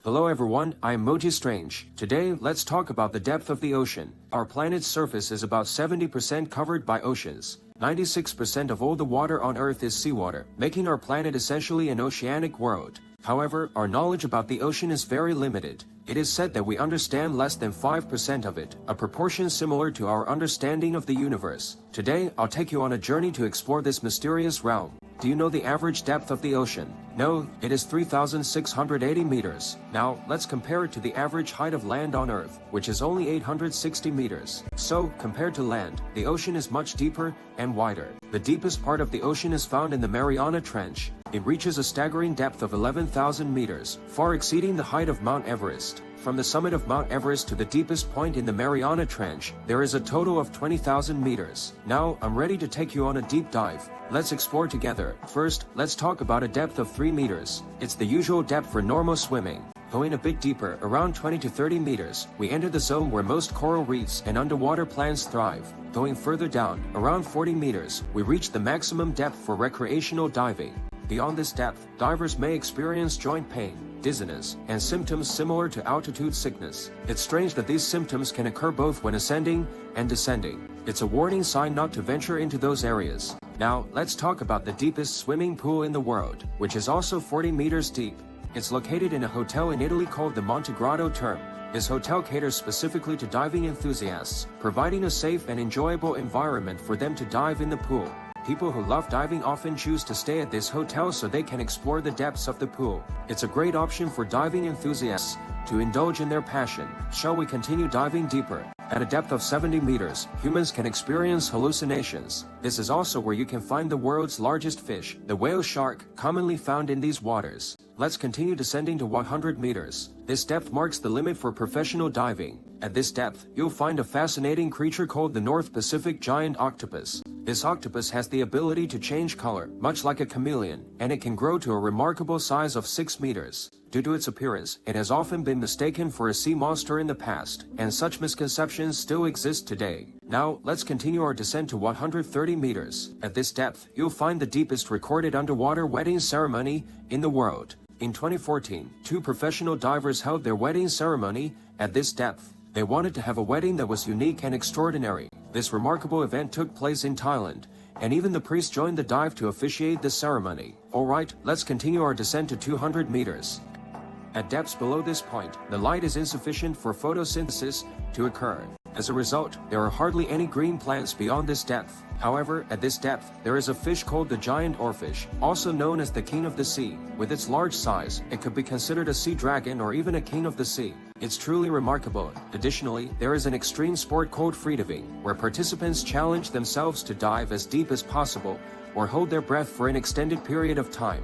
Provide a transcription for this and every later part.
Hello everyone, I am Moji Strange. Today, let's talk about the depth of the ocean. Our planet's surface is about 70% covered by oceans. 96% of all the water on Earth is seawater, making our planet essentially an oceanic world. However, our knowledge about the ocean is very limited. It is said that we understand less than 5% of it, a proportion similar to our understanding of the universe. Today, I'll take you on a journey to explore this mysterious realm. Do you know the average depth of the ocean? No, it is 3,680 meters. Now, let's compare it to the average height of land on Earth, which is only 860 meters. So, compared to land, the ocean is much deeper and wider. The deepest part of the ocean is found in the Mariana Trench. It reaches a staggering depth of 11,000 meters, far exceeding the height of Mount Everest. From the summit of Mount Everest to the deepest point in the Mariana Trench, there is a total of 20,000 meters. Now, I'm ready to take you on a deep dive. Let's explore together. First, let's talk about a depth of 3 meters. It's the usual depth for normal swimming. Going a bit deeper, around 20 to 30 meters, we enter the zone where most coral reefs and underwater plants thrive. Going further down, around 40 meters, we reach the maximum depth for recreational diving. Beyond this depth, divers may experience joint pain, dizziness, and symptoms similar to altitude sickness. It's strange that these symptoms can occur both when ascending and descending. It's a warning sign not to venture into those areas. Now, let's talk about the deepest swimming pool in the world, which is also 40 meters deep. It's located in a hotel in Italy called the Montegrotto Terme. This hotel caters specifically to diving enthusiasts, providing a safe and enjoyable environment for them to dive in the pool. People who love diving often choose to stay at this hotel so they can explore the depths of the pool. It's a great option for diving enthusiasts to indulge in their passion. Shall we continue diving deeper? At a depth of 70 meters, humans can experience hallucinations. This is also where you can find the world's largest fish, the whale shark, commonly found in these waters. Let's continue descending to 100 meters. This depth marks the limit for professional diving. At this depth, you'll find a fascinating creature called the North Pacific giant octopus. This octopus has the ability to change color, much like a chameleon, and it can grow to a remarkable size of 6 meters. Due to its appearance, it has often been mistaken for a sea monster in the past, and such misconceptions still exist today. Now, let's continue our descent to 130 meters. At this depth, you'll find the deepest recorded underwater wedding ceremony in the world. In 2014, 2 professional divers held their wedding ceremony at this depth. They wanted to have a wedding that was unique and extraordinary. This remarkable event took place in Thailand, and even the priest joined the dive to officiate the ceremony. Alright, let's continue our descent to 200 meters. At depths below this point, the light is insufficient for photosynthesis to occur. As a result, there are hardly any green plants beyond this depth. However, at this depth, there is a fish called the giant oarfish, also known as the king of the sea. With its large size, it could be considered a sea dragon or even a king of the sea. It's truly remarkable. Additionally, there is an extreme sport called freediving, where participants challenge themselves to dive as deep as possible or hold their breath for an extended period of time.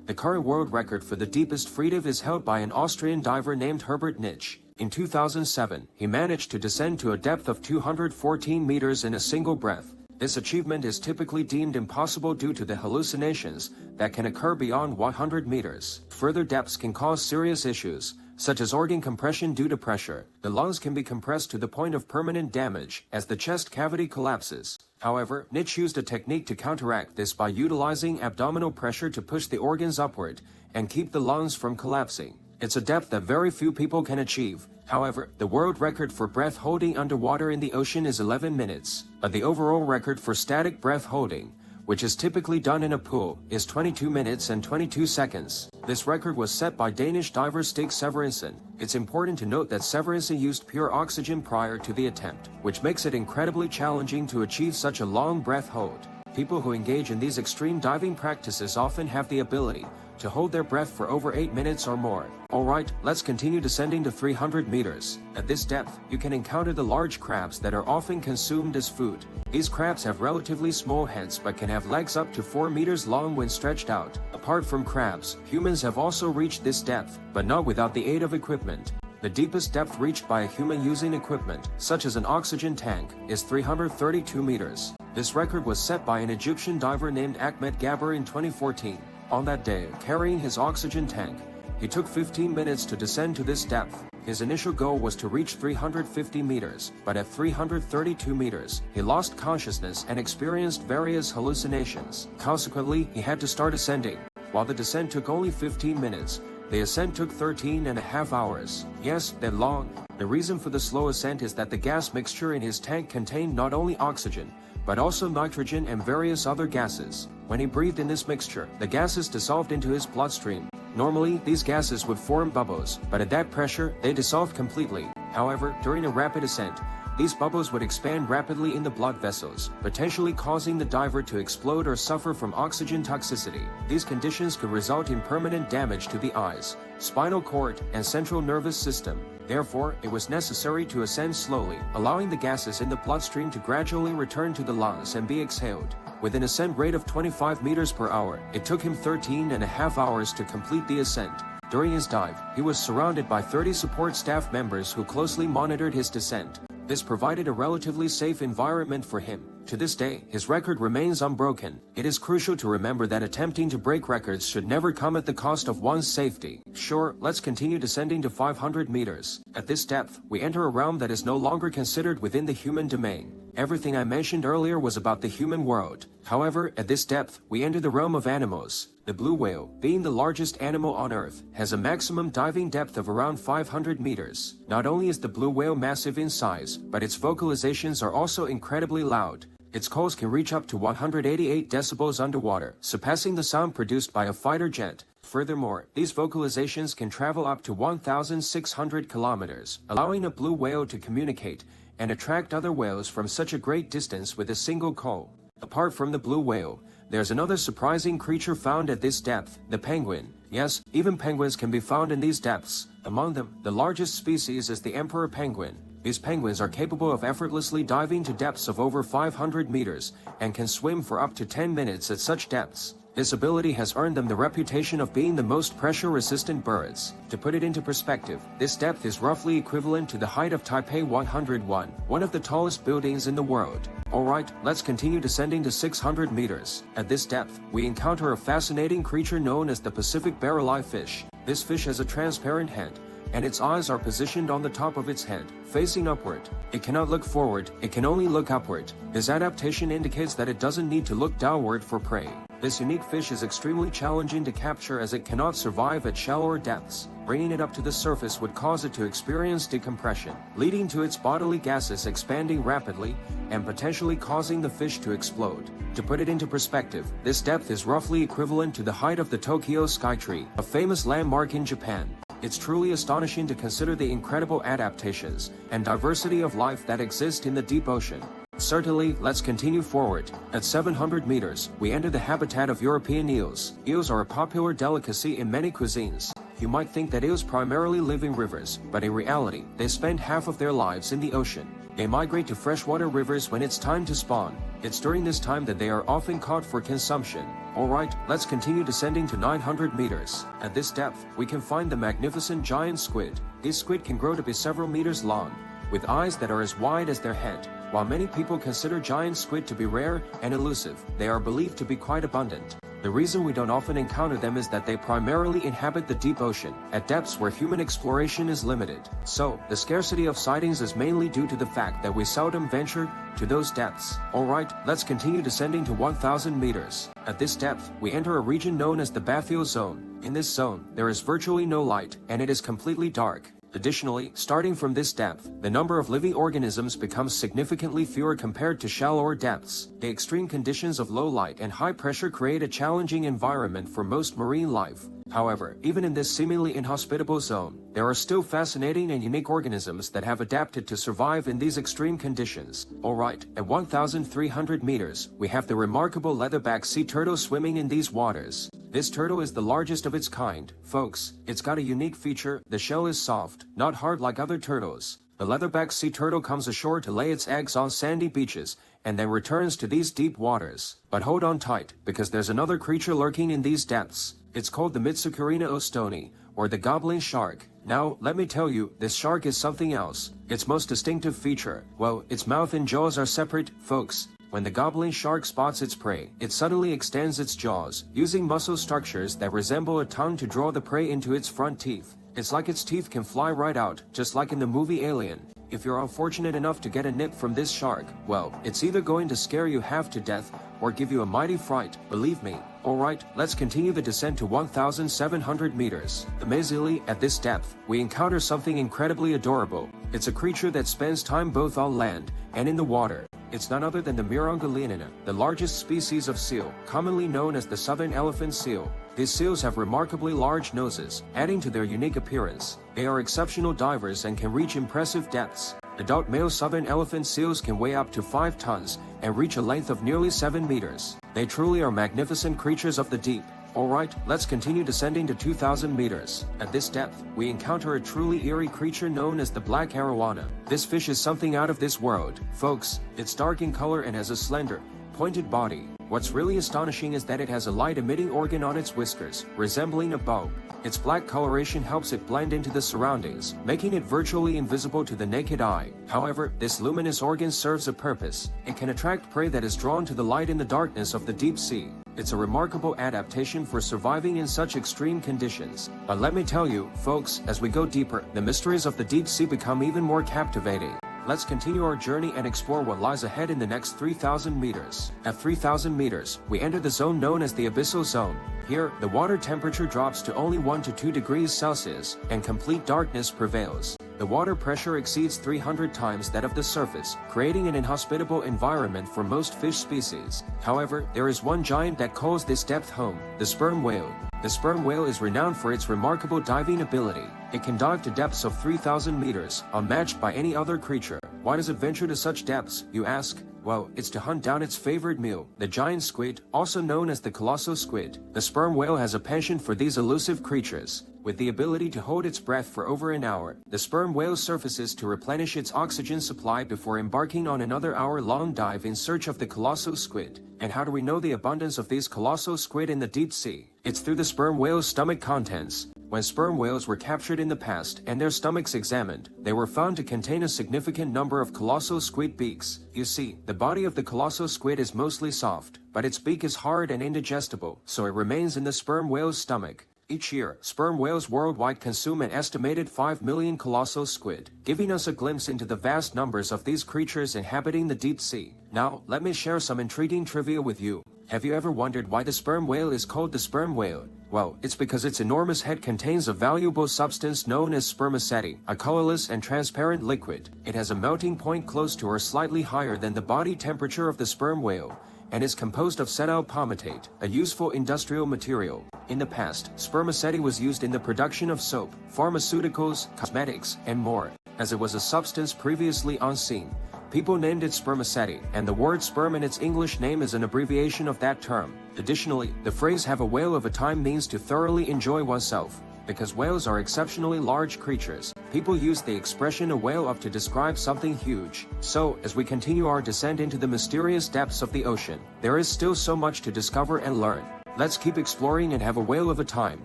The current world record for the deepest freedive is held by an Austrian diver named Herbert Nitsch. In 2007, he managed to descend to a depth of 214 meters in a single breath. This achievement is typically deemed impossible due to the hallucinations that can occur beyond 100 meters. Further depths can cause serious issues, such as organ compression due to pressure. The lungs can be compressed to the point of permanent damage as the chest cavity collapses. However, Nitsch used a technique to counteract this by utilizing abdominal pressure to push the organs upward and keep the lungs from collapsing. It's a depth that very few people can achieve. However, the world record for breath holding underwater in the ocean is 11 minutes, but the overall record for static breath holding, which is typically done in a pool, is 22 minutes and 22 seconds. This record was set by Danish diver Stig Severinsen. It's important to note that Severinsen used pure oxygen prior to the attempt, which makes it incredibly challenging to achieve such a long breath hold. People who engage in these extreme diving practices often have the ability to hold their breath for over 8 minutes or more. Alright, let's continue descending to 300 meters. At this depth, you can encounter the large crabs that are often consumed as food. These crabs have relatively small heads but can have legs up to 4 meters long when stretched out. Apart from crabs, humans have also reached this depth, but not without the aid of equipment. The deepest depth reached by a human using equipment, such as an oxygen tank, is 332 meters. This record was set by an Egyptian diver named Ahmed Gabr in 2014. On that day, carrying his oxygen tank, he took 15 minutes to descend to this depth. His initial goal was to reach 350 meters, but at 332 meters, he lost consciousness and experienced various hallucinations. Consequently, he had to start ascending. While the descent took only 15 minutes, The ascent took 13.5 hours. Yes, that long. The reason for the slow ascent is that the gas mixture in his tank contained not only oxygen, but also nitrogen and various other gases. When he breathed in this mixture, the gases dissolved into his bloodstream. Normally, these gases would form bubbles, but at that pressure, they dissolved completely. However, during a rapid ascent, these bubbles would expand rapidly in the blood vessels, potentially causing the diver to explode or suffer from oxygen toxicity. These conditions could result in permanent damage to the eyes, spinal cord, and central nervous system. Therefore, it was necessary to ascend slowly, allowing the gases in the bloodstream to gradually return to the lungs and be exhaled. With an ascent rate of 25 meters per hour, it took him 13.5 hours to complete the ascent. During his dive, he was surrounded by 30 support staff members who closely monitored his descent. This provided a relatively safe environment for him. To this day, his record remains unbroken. It is crucial to remember that attempting to break records should never come at the cost of one's safety. Sure, let's continue descending to 500 meters. At this depth, we enter a realm that is no longer considered within the human domain. Everything I mentioned earlier was about the human world. However, at this depth, we enter the realm of animals. The blue whale, being the largest animal on Earth, has a maximum diving depth of around 500 meters. Not only is the blue whale massive in size, but its vocalizations are also incredibly loud. Its calls can reach up to 188 decibels underwater, surpassing the sound produced by a fighter jet. Furthermore, these vocalizations can travel up to 1,600 kilometers, allowing a blue whale to communicate and attract other whales from such a great distance with a single call. Apart from the blue whale, there's another surprising creature found at this depth, the penguin. Yes, even penguins can be found in these depths. Among them, the largest species is the emperor penguin. These penguins are capable of effortlessly diving to depths of over 500 meters and can swim for up to 10 minutes at such depths. This ability has earned them the reputation of being the most pressure-resistant birds. To put it into perspective, this depth is roughly equivalent to the height of Taipei 101, one of the tallest buildings in the world. Alright, let's continue descending to 600 meters. At this depth, we encounter a fascinating creature known as the Pacific barrel-eye fish. This fish has a transparent head, and its eyes are positioned on the top of its head, facing upward. It cannot look forward, it can only look upward. This adaptation indicates that it doesn't need to look downward for prey. This unique fish is extremely challenging to capture as it cannot survive at shallower depths. Bringing it up to the surface would cause it to experience decompression, leading to its bodily gases expanding rapidly and potentially causing the fish to explode. To put it into perspective, this depth is roughly equivalent to the height of the Tokyo Skytree, a famous landmark in Japan. It's truly astonishing to consider the incredible adaptations and diversity of life that exist in the deep ocean. Certainly, let's continue forward. At 700 meters, we enter the habitat of European eels. Eels are a popular delicacy in many cuisines. You might think that eels primarily live in rivers, but in reality, they spend half of their lives in the ocean. They migrate to freshwater rivers when it's time to spawn. It's during this time that they are often caught for consumption. Alright, let's continue descending to 900 meters. At this depth, we can find the magnificent giant squid. These squid can grow to be several meters long, with eyes that are as wide as their head. While many people consider giant squid to be rare and elusive, they are believed to be quite abundant. The reason we don't often encounter them is that they primarily inhabit the deep ocean, at depths where human exploration is limited. So, the scarcity of sightings is mainly due to the fact that we seldom venture to those depths. Alright, let's continue descending to 1,000 meters. At this depth, we enter a region known as the bathyal zone. In this zone, there is virtually no light, and it is completely dark. Additionally, starting from this depth, the number of living organisms becomes significantly fewer compared to shallower depths. The extreme conditions of low light and high pressure create a challenging environment for most marine life. However, even in this seemingly inhospitable zone, there are still fascinating and unique organisms that have adapted to survive in these extreme conditions. Alright, at 1,300 meters, we have the remarkable leatherback sea turtle swimming in these waters. This turtle is the largest of its kind, folks. It's got a unique feature: the shell is soft, not hard like other turtles. The leatherback sea turtle comes ashore to lay its eggs on sandy beaches, and then returns to these deep waters. But hold on tight, because there's another creature lurking in these depths. It's called the Mitsukurina ostoni, or the goblin shark. Now, let me tell you, this shark is something else. Its most distinctive feature, well, its mouth and jaws are separate, folks. When the goblin shark spots its prey, it suddenly extends its jaws, using muscle structures that resemble a tongue to draw the prey into its front teeth. It's like its teeth can fly right out, just like in the movie Alien. If you're unfortunate enough to get a nip from this shark, well, it's either going to scare you half to death or give you a mighty fright. Believe me, Alright, let's continue the descent to 1,700 meters. Amazingly, at this depth, we encounter something incredibly adorable. It's a creature that spends time both on land and in the water. It's none other than the Mironga leonina, the largest species of seal, commonly known as the southern elephant seal. These seals have remarkably large noses, adding to their unique appearance. They are exceptional divers and can reach impressive depths. Adult male southern elephant seals can weigh up to 5 tons and reach a length of nearly 7 meters. They truly are magnificent creatures of the deep. Alright, let's continue descending to 2,000 meters. At this depth, we encounter a truly eerie creature known as the black arowana. This fish is something out of this world. Folks, it's dark in color and has a slender, pointed body. What's really astonishing is that it has a light-emitting organ on its whiskers, resembling a bulb. Its black coloration helps it blend into the surroundings, making it virtually invisible to the naked eye. However, this luminous organ serves a purpose. It can attract prey that is drawn to the light in the darkness of the deep sea. It's a remarkable adaptation for surviving in such extreme conditions. But let me tell you, folks, as we go deeper, the mysteries of the deep sea become even more captivating. Let's continue our journey and explore what lies ahead in the next 3,000 meters. At 3,000 meters, we enter the zone known as the abyssal zone. Here, the water temperature drops to only 1 to 2 degrees Celsius, and complete darkness prevails. The water pressure exceeds 300 times that of the surface, creating an inhospitable environment for most fish species. However, there is one giant that calls this depth home, the sperm whale. The sperm whale is renowned for its remarkable diving ability. It can dive to depths of 3,000 meters, unmatched by any other creature. Why does it venture to such depths, you ask? Well, it's to hunt down its favorite meal, the giant squid, also known as the colossal squid. The sperm whale has a penchant for these elusive creatures. With the ability to hold its breath for over an hour, the sperm whale surfaces to replenish its oxygen supply before embarking on another hour-long dive in search of the colossal squid. And how do we know the abundance of these colossal squid in the deep sea? It's through the sperm whale's stomach contents. When sperm whales were captured in the past and their stomachs examined, they were found to contain a significant number of colossal squid beaks. You see, the body of the colossal squid is mostly soft, but its beak is hard and indigestible, so it remains in the sperm whale's stomach. Each year, sperm whales worldwide consume an estimated 5 million colossal squid, giving us a glimpse into the vast numbers of these creatures inhabiting the deep sea. Now, let me share some intriguing trivia with you. Have you ever wondered why the sperm whale is called the sperm whale? Well, it's because its enormous head contains a valuable substance known as spermaceti, a colorless and transparent liquid. It has a melting point close to or slightly higher than the body temperature of the sperm whale, and is composed of cetyl palmitate, a useful industrial material. In the past, spermaceti was used in the production of soap, pharmaceuticals, cosmetics, and more. As it was a substance previously unseen, people named it spermaceti, and the word sperm in its English name is an abbreviation of that term. Additionally, the phrase "have a whale of a time" means to thoroughly enjoy oneself. Because whales are exceptionally large creatures, people use the expression "a whale up" to describe something huge. So, as we continue our descent into the mysterious depths of the ocean, there is still so much to discover and learn. Let's keep exploring and have a whale of a time.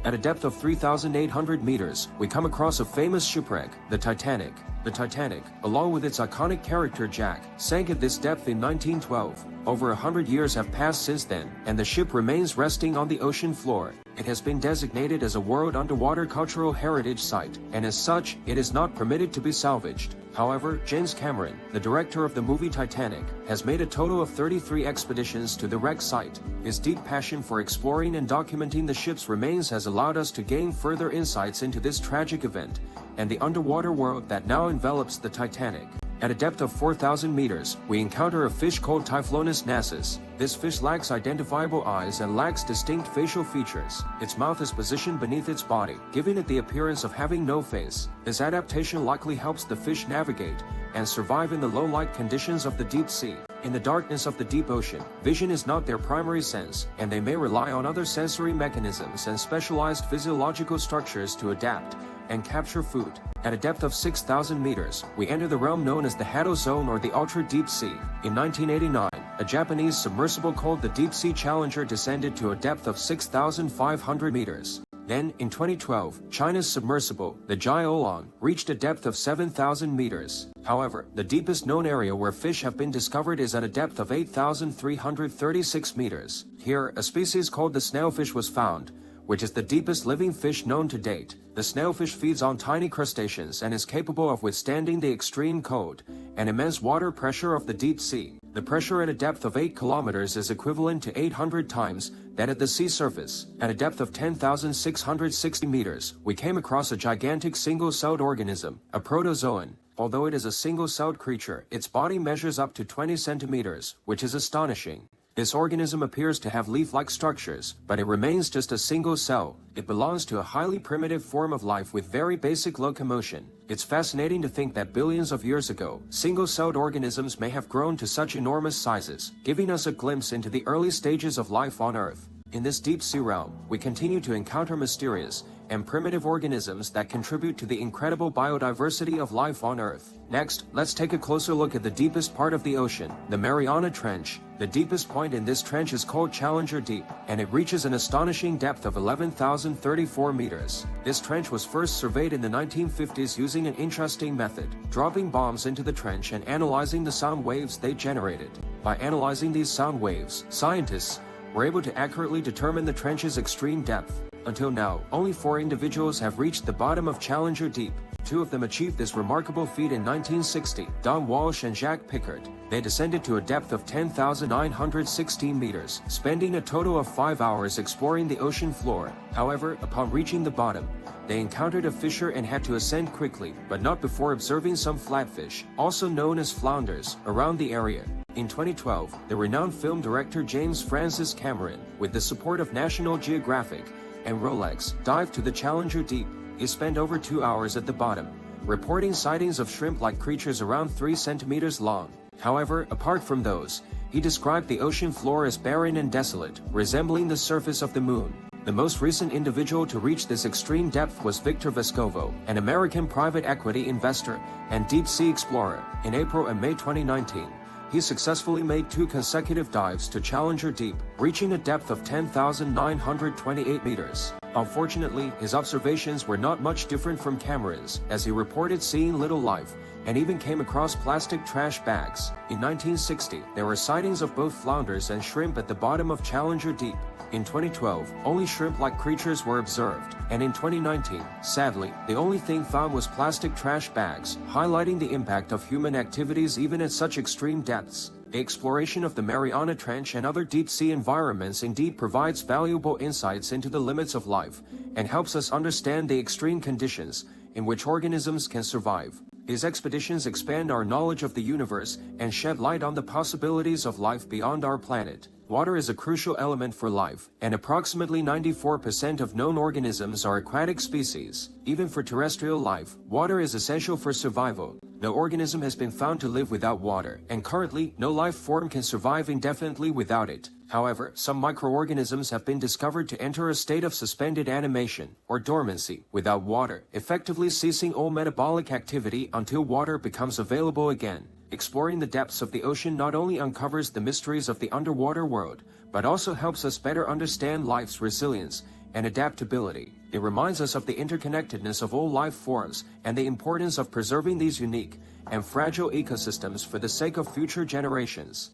At a depth of 3,800 meters, we come across a famous shipwreck, the Titanic. The Titanic, along with its iconic character Jack, sank at this depth in 1912. Over 100 years have passed since then, and the ship remains resting on the ocean floor. It has been designated as a World Underwater Cultural Heritage Site, and as such, it is not permitted to be salvaged. However, James Cameron, the director of the movie Titanic, has made a total of 33 expeditions to the wreck site. His deep passion for exploring and documenting the ship's remains has allowed us to gain further insights into this tragic event and the underwater world that now envelops the Titanic. At a depth of 4,000 meters, we encounter a fish called Typhlonus nassus. This fish lacks identifiable eyes and lacks distinct facial features. Its mouth is positioned beneath its body, giving it the appearance of having no face. This adaptation likely helps the fish navigate and survive in the low-light conditions of the deep sea. In the darkness of the deep ocean, vision is not their primary sense, and they may rely on other sensory mechanisms and specialized physiological structures to adapt and capture food. At a depth of 6,000 meters, we enter the realm known as the Haddo Zone or the ultra-deep sea. In 1989, a Japanese submersible called the Deep Sea Challenger descended to a depth of 6,500 meters. Then, in 2012, China's submersible, the Jiaolan, reached a depth of 7,000 meters. However, the deepest known area where fish have been discovered is at a depth of 8,336 meters. Here, a species called the snailfish was found, which is the deepest living fish known to date. The snailfish feeds on tiny crustaceans and is capable of withstanding the extreme cold and immense water pressure of the deep sea. The pressure at a depth of 8 kilometers is equivalent to 800 times that at the sea surface. At a depth of 10,660 meters, we came across a gigantic single-celled organism, a protozoan. Although it is a single-celled creature, its body measures up to 20 centimeters, which is astonishing. This organism appears to have leaf-like structures, but it remains just a single cell. It belongs to a highly primitive form of life with very basic locomotion. It's fascinating to think that billions of years ago, single-celled organisms may have grown to such enormous sizes, giving us a glimpse into the early stages of life on Earth. In this deep-sea realm, we continue to encounter mysterious and primitive organisms that contribute to the incredible biodiversity of life on Earth. Next, let's take a closer look at the deepest part of the ocean, the Mariana Trench. The deepest point in this trench is called Challenger Deep, and it reaches an astonishing depth of 11,034 meters. This trench was first surveyed in the 1950s using an interesting method, dropping bombs into the trench and analyzing the sound waves they generated. By analyzing these sound waves, scientists were able to accurately determine the trench's extreme depth. Until now, only 4 individuals have reached the bottom of Challenger Deep. 2 of them achieved this remarkable feat in 1960, Don Walsh and Jacques Piccard. They descended to a depth of 10,916 meters, spending a total of 5 hours exploring the ocean floor. However, upon reaching the bottom, they encountered a fissure and had to ascend quickly, but not before observing some flatfish, also known as flounders, around the area. In 2012, the renowned film director James Francis Cameron, with the support of National Geographic and Rolex, dived to the Challenger Deep. He spent over 2 hours at the bottom, reporting sightings of shrimp-like creatures around 3 centimeters long. However, apart from those, he described the ocean floor as barren and desolate, resembling the surface of the moon. The most recent individual to reach this extreme depth was Victor Vescovo, an American private equity investor and deep-sea explorer. In April and May 2019, he successfully made 2 consecutive dives to Challenger Deep, reaching a depth of 10,928 meters. Unfortunately, his observations were not much different from Cameron's, as he reported seeing little life, and even came across plastic trash bags. In 1960, there were sightings of both flounders and shrimp at the bottom of Challenger Deep. In 2012, only shrimp-like creatures were observed, and in 2019, sadly, the only thing found was plastic trash bags, highlighting the impact of human activities even at such extreme depths. The exploration of the Mariana Trench and other deep-sea environments indeed provides valuable insights into the limits of life, and helps us understand the extreme conditions in which organisms can survive. These expeditions expand our knowledge of the universe and shed light on the possibilities of life beyond our planet. Water is a crucial element for life, and approximately 94% of known organisms are aquatic species. Even for terrestrial life, water is essential for survival. No organism has been found to live without water, and currently, no life form can survive indefinitely without it. However, some microorganisms have been discovered to enter a state of suspended animation, or dormancy, without water, effectively ceasing all metabolic activity until water becomes available again. Exploring the depths of the ocean not only uncovers the mysteries of the underwater world, but also helps us better understand life's resilience and adaptability. It reminds us of the interconnectedness of all life forms and the importance of preserving these unique and fragile ecosystems for the sake of future generations.